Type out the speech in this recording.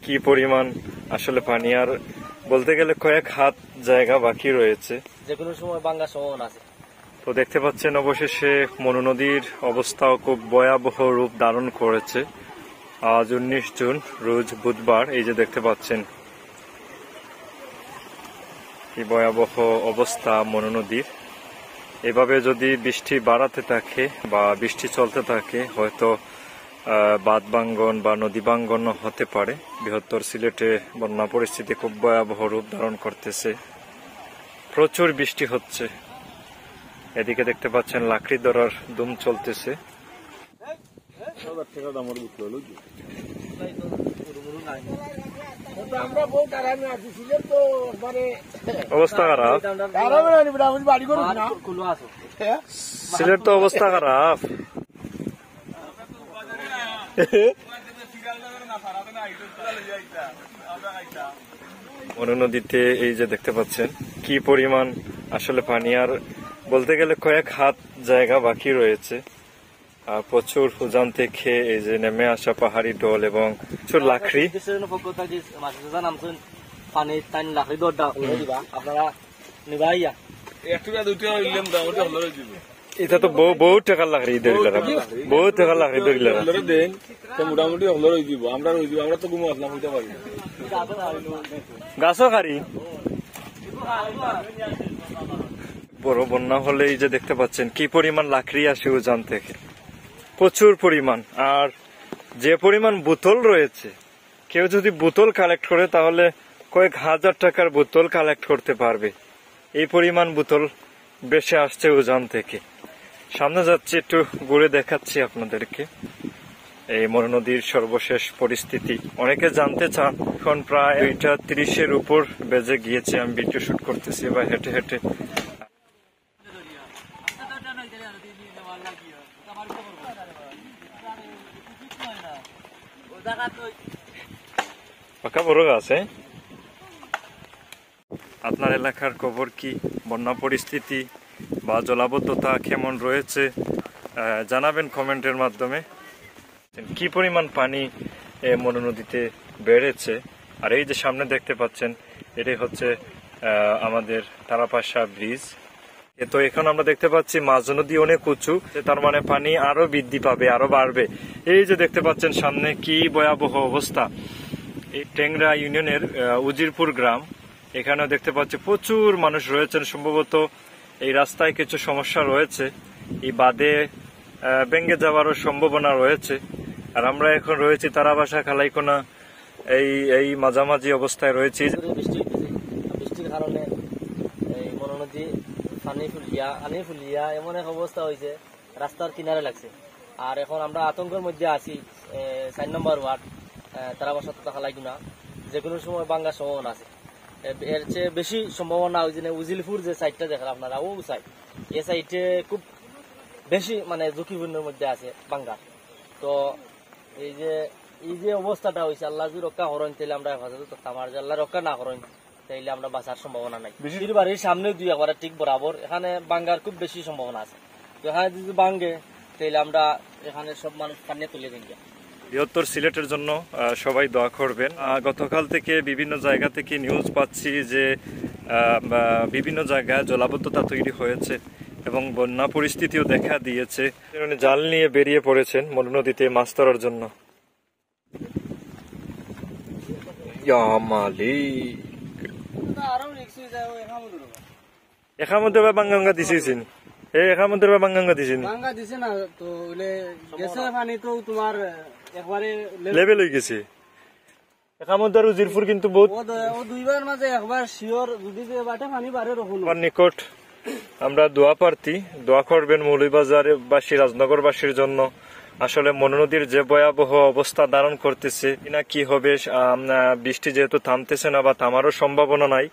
কি পরিমাণ আসলে পানি, আর বলতে গেলে কয়েক হাত জায়গা বাকি রয়েছে, যে কোনো সময় ভাঙার সম্ভাবনা আছে। তো দেখতে পাচ্ছেন অবশেষে মনু নদীর অবস্থাও খুব ভয়াবহ রূপ ধারণ করেছে। আজ 19 জুন রোজ বুধবার। এই যে দেখতে পাচ্ছেন কি ভয়াবহ অবস্থা মনু নদীর। এভাবে যদি বৃষ্টি বাড়াতে থাকে বা বৃষ্টি চলতে থাকে, হয়তো বাঁধ ভাঙ্গন বা নদী ভাঙ্গন হতে পারে। বৃহত্তর সিলেটে বন্যা পরিস্থিতি খুব ভয়াবহ রূপ ধারণ করতেছে, প্রচুর বৃষ্টি হচ্ছে। এদিকে দেখতে পাচ্ছেন লাকড়ি ধরার ধুম চলতেছে। অবস্থা খারাপ, সিলেট তো অবস্থা খারাপ। মনু নদীতে এই যে দেখতে পাচ্ছেন কি পরিমাণ আসলে পানি, আর বলতে গেলে কয়েক হাত জায়গা বাকি রয়েছে। প্রচুর উজান থেকে এই যে নেমে আসা পাহাড়ি ঢল এবং প্রচুর লাকড়ি। এটা তো বহুত টাকার লাকড়ি ধরিলাম, বহুত টাকার লাকড়ি ধরিলাম। মোটামুটি হল রয়ে দিব, আমরা রয়ে দিব, আমরা তো ঘুমো আসলাম হইতে পারি গাছও খারি। বড় বন্যা হলে এই যে দেখতে পাচ্ছেন কি পরিমাণ লাকড়ি আসে উজান থেকে, প্রচুর পরিমাণ। আর যে পরিমাণ বোতল রয়েছে, কেউ যদি বোতল কালেক্ট করে তাহলে কয়েক হাজার টাকার বোতল কালেক্ট করতে পারবে। এই পরিমাণ বোতল বেশি আসছে উজান থেকে। সামনে যাচ্ছি, একটু ঘুরে দেখাচ্ছি আপনাদেরকে এই মনু নদীর সর্বশেষ পরিস্থিতি। অনেকে জানতে চান, এখন প্রায় 2:30 উপর বেজে গিয়েছে। আমি ভিডিও শুট করতেছি বা হেঁটে হেঁটে। পাকা বড় গাছ। আপনার এলাকার খবর কি? বন্যা পরিস্থিতি বা জলাবদ্ধতা কেমন রয়েছে জানাবেন কমেন্টের মাধ্যমে। কি পরিমাণ পানি মনু নদীতে বেড়েছে। আর এই যে সামনে দেখতে পাচ্ছেন, এটাই হচ্ছে আমাদের তারাপাশা ব্রিজ। তো এখন আমরা দেখতে পাচ্ছি মাঝ নদী অনেক উঁচু, তার মানে পানি আরো বৃদ্ধি পাবে, আরো বাড়বে। এই যে দেখতে পাচ্ছেন সামনে কি ভয়াবহ অবস্থা। এই টেংরা ইউনিয়নের উজিরপুর গ্রাম, এখানেও দেখতে পাচ্ছি প্রচুর মানুষ রয়েছেন। সম্ভবত এই রাস্তায় কিছু সমস্যা রয়েছে, এই বাঁধে ভেঙে যাওয়ারও সম্ভাবনা রয়েছে। আর আমরা এখন রয়েছি তারাবাসা খালাইকোনা, এই মাঝামাঝি অবস্থায় রয়েছি। বৃষ্টির কারণে এই মনু নদী পানি ফুলিয়া এমন এক অবস্থা হয়েছে, রাস্তার কিনারে লাগছে। আর এখন আমরা আতঙ্কের মধ্যে আছি। 4 নম্বর ওয়ার্ড তারাবাসা তথা খালাইকোনা, যে কোনো সময় ভাঙার সম্ভাবনা আছে। এর চেয়ে বেশি সম্ভাবনা ওই যে উজিলপুর যে সাইডটা দেখেন আপনারা, ও সাইড, এই সাইডে খুব বেশি মানে ঝুঁকিপূর্ণের মধ্যে আছে ভাঙ্গার। তো এই যে অবস্থাটা হয়েছে, আল্লাহ যদি রক্ষা করেন তাহলে আমরা হেফাজত করতাম, আর আল্লাহ রক্ষা না করেন তাইলে আমরা বাঁচার সম্ভাবনা নাই। বৃষ্টির বাড়ির সামনে দুই একবার ঠিক বরাবর এখানে ভাঙ্গার খুব বেশি সম্ভাবনা আছে। তো এখানে যদি ভাঙ্গে তাহলে আমরা এখানে সব মানুষ পানি তুলে দিন। বৃহত্তর সিলেটের জন্য সবাই দোয়া করবেন। গতকাল থেকে বিভিন্ন জায়গা থেকে নিউজ পাচ্ছি যে বিভিন্ন জায়গায় জলাবদ্ধতা তৈরি হয়েছে এবং বন্যা পরিস্থিতিও দেখা দিয়েছে। জাল নিয়ে বেরিয়ে পড়েছেন মনু নদীতে মাছ ধরার জন্য। এখামধ্যে বাঙ্গাঙ্গা দিছেন, এখামধ্যে বাঙ্গাঙ্গা দিছেন, ভাঙ্গা দিছে না তো গেছে পানি তো তোমার একবারে লেভেল হয়ে গেছে। এখামধ্যে উজিরপুর কিন্তু বহুত দুইবার মাঝে একবার শিওর যদি বাটে পানি বাড়ে রকম নিকট আমরা দোয়া প্রার্থী, দোয়া করবেন মৌলভীবাজারবাসী, রাজনগরবাসীর জন্য। আসলে মনু নদীর যে ভয়াবহ অবস্থা ধারণ করতেছে, কিনা কি হবে, বৃষ্টি যেহেতু থামতেছে না বা থামারও সম্ভাবনা নাই,